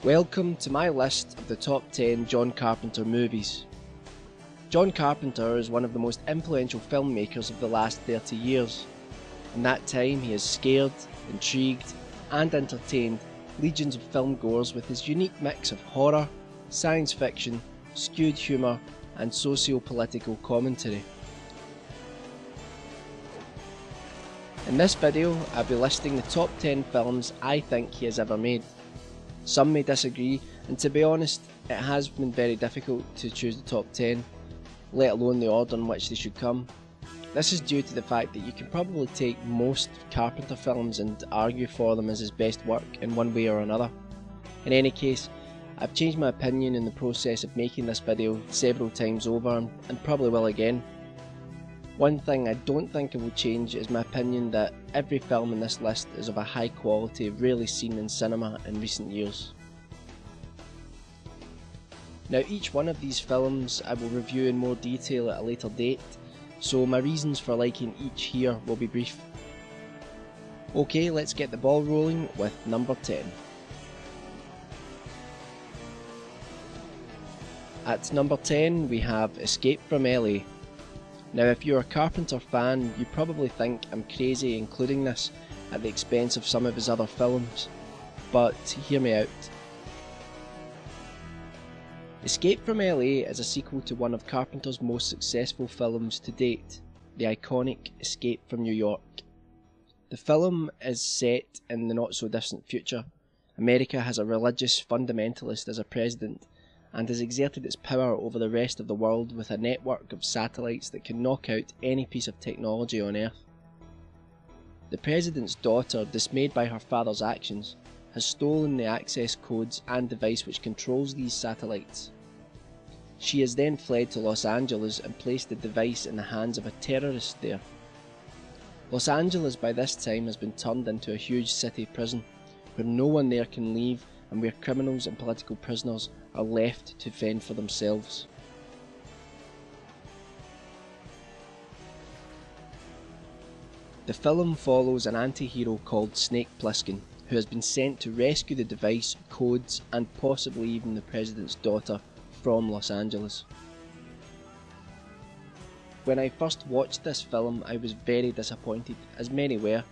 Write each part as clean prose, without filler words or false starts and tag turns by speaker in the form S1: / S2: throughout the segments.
S1: Welcome to my list of the top 10 John Carpenter movies. John Carpenter is one of the most influential filmmakers of the last 30 years. In that time he has scared, intrigued and entertained legions of filmgoers with his unique mix of horror, science fiction, skewed humour and socio-political commentary. In this video I'll be listing the top 10 films I think he has ever made. Some may disagree, and to be honest, it has been very difficult to choose the top 10, let alone the order in which they should come. This is due to the fact that you can probably take most Carpenter films and argue for them as his best work in one way or another. In any case, I've changed my opinion in the process of making this video several times over and probably will again. One thing I don't think I will change is my opinion that every film in this list is of a high quality rarely seen in cinema in recent years. Now each one of these films I will review in more detail at a later date, so my reasons for liking each here will be brief. Okay, let's get the ball rolling with number 10. At number 10 we have Escape from LA. Now if you're a Carpenter fan, you probably think I'm crazy including this at the expense of some of his other films, but hear me out. Escape from LA is a sequel to one of Carpenter's most successful films to date, the iconic Escape from New York. The film is set in the not so distant future. America has a religious fundamentalist as a president, and has exerted its power over the rest of the world with a network of satellites that can knock out any piece of technology on Earth. The president's daughter, dismayed by her father's actions, has stolen the access codes and device which controls these satellites. She has then fled to Los Angeles and placed the device in the hands of a terrorist there. Los Angeles by this time has been turned into a huge city prison, where no one there can leave and where criminals and political prisoners are left to fend for themselves. The film follows an anti-hero called Snake Plissken, who has been sent to rescue the device, codes and possibly even the president's daughter from Los Angeles. When I first watched this film I was very disappointed, as many were.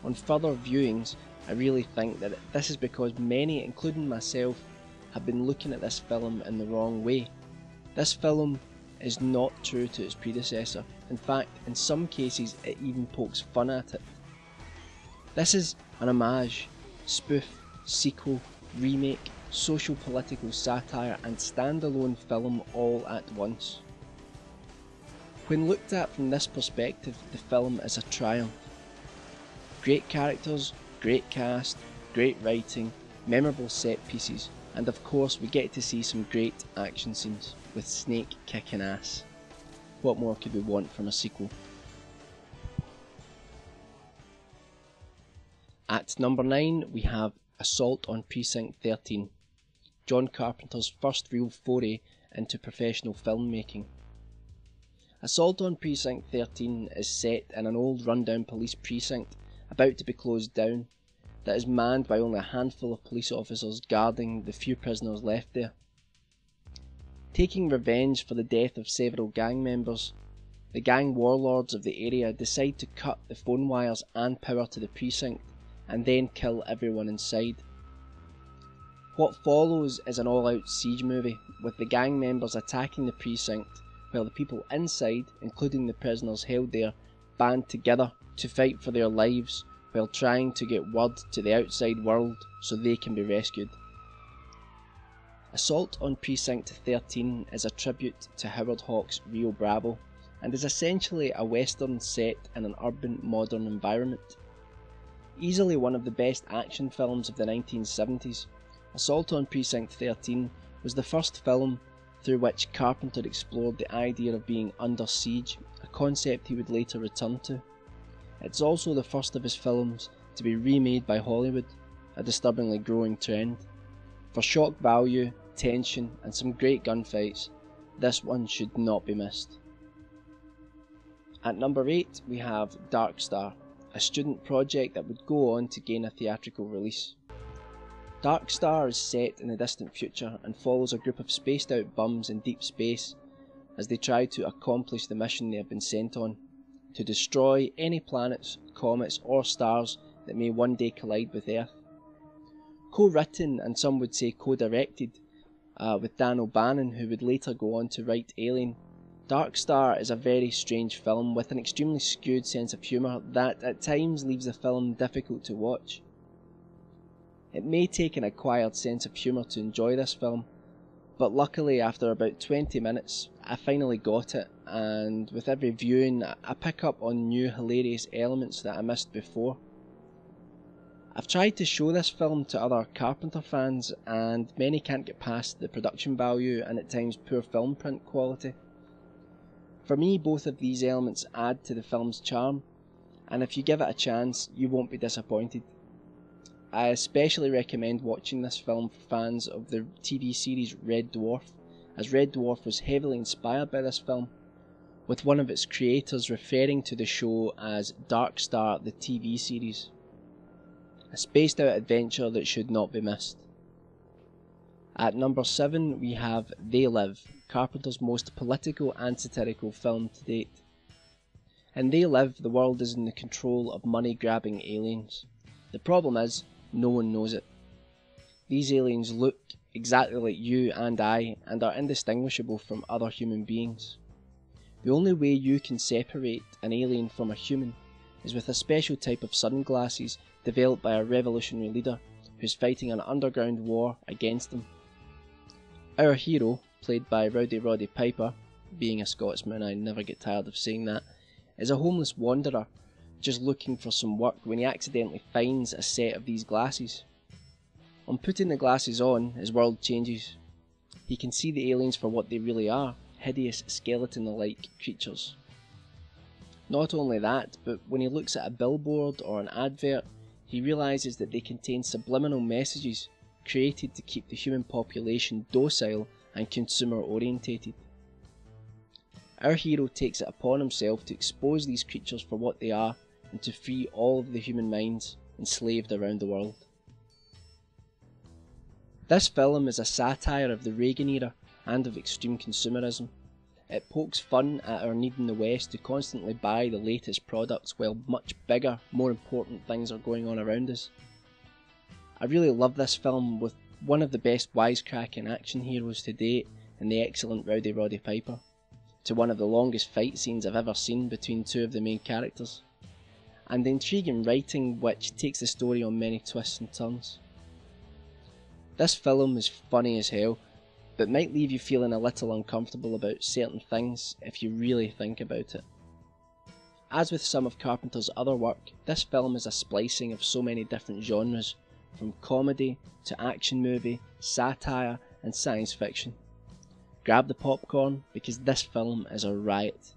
S1: On further viewings I really think that this is because many, including myself, have been looking at this film in the wrong way. This film is not true to its predecessor. In fact, in some cases it even pokes fun at it. This is an homage, spoof, sequel, remake, social-political satire and standalone film all at once. When looked at from this perspective, the film is a triumph. Great characters, great cast, great writing, memorable set pieces, and of course we get to see some great action scenes, with Snake kicking ass. What more could we want from a sequel? At number 9 we have Assault on Precinct 13, John Carpenter's first real foray into professional filmmaking. Assault on Precinct 13 is set in an old rundown police precinct about to be closed down, that is manned by only a handful of police officers guarding the few prisoners left there. Taking revenge for the death of several gang members, the gang warlords of the area decide to cut the phone wires and power to the precinct and then kill everyone inside. What follows is an all-out siege movie, with the gang members attacking the precinct while the people inside, including the prisoners held there, band together to fight for their lives while trying to get word to the outside world so they can be rescued. Assault on Precinct 13 is a tribute to Howard Hawks' Rio Bravo and is essentially a western set in an urban modern environment. Easily one of the best action films of the 1970s, Assault on Precinct 13 was the first film through which Carpenter explored the idea of being under siege, a concept he would later return to. It's also the first of his films to be remade by Hollywood, a disturbingly growing trend. For shock value, tension and some great gunfights, this one should not be missed. At number 8 we have Dark Star, a student project that would go on to gain a theatrical release. Dark Star is set in the distant future and follows a group of spaced out bums in deep space as they try to accomplish the mission they have been sent on, to destroy any planets, comets or stars that may one day collide with Earth. Co-written and some would say co-directed with Dan O'Bannon, who would later go on to write Alien, Dark Star is a very strange film with an extremely skewed sense of humour that at times leaves the film difficult to watch. It may take an acquired sense of humour to enjoy this film, but luckily after about 20 minutes I finally got it, and with every viewing I pick up on new hilarious elements that I missed before. I've tried to show this film to other Carpenter fans and many can't get past the production value and at times poor film print quality. For me, both of these elements add to the film's charm, and if you give it a chance you won't be disappointed. I especially recommend watching this film for fans of the TV series Red Dwarf, as Red Dwarf was heavily inspired by this film, with one of its creators referring to the show as Dark Star the TV series. A spaced out adventure that should not be missed. At number 7 we have They Live, Carpenter's most political and satirical film to date. In They Live, the world is in the control of money-grabbing aliens. The problem is, no one knows it. These aliens look exactly like you and I and are indistinguishable from other human beings. The only way you can separate an alien from a human is with a special type of sunglasses developed by a revolutionary leader who's fighting an underground war against them. Our hero, played by Rowdy Roddy Piper, being a Scotsman I never get tired of saying that, is a homeless wanderer just looking for some work when he accidentally finds a set of these glasses. On putting the glasses on, his world changes. He can see the aliens for what they really are, hideous skeleton-like creatures. Not only that, but when he looks at a billboard or an advert, he realises that they contain subliminal messages created to keep the human population docile and consumer orientated. Our hero takes it upon himself to expose these creatures for what they are and to free all of the human minds enslaved around the world. This film is a satire of the Reagan era and of extreme consumerism. It pokes fun at our need in the West to constantly buy the latest products while much bigger, more important things are going on around us. I really love this film with one of the best wisecracking action heroes to date in the excellent Rowdy Roddy Piper, to one of the longest fight scenes I've ever seen between two of the main characters, and the intriguing writing which takes the story on many twists and turns. This film is funny as hell, but might leave you feeling a little uncomfortable about certain things if you really think about it. As with some of Carpenter's other work, this film is a splicing of so many different genres, from comedy to action movie, satire and science fiction. Grab the popcorn because this film is a riot.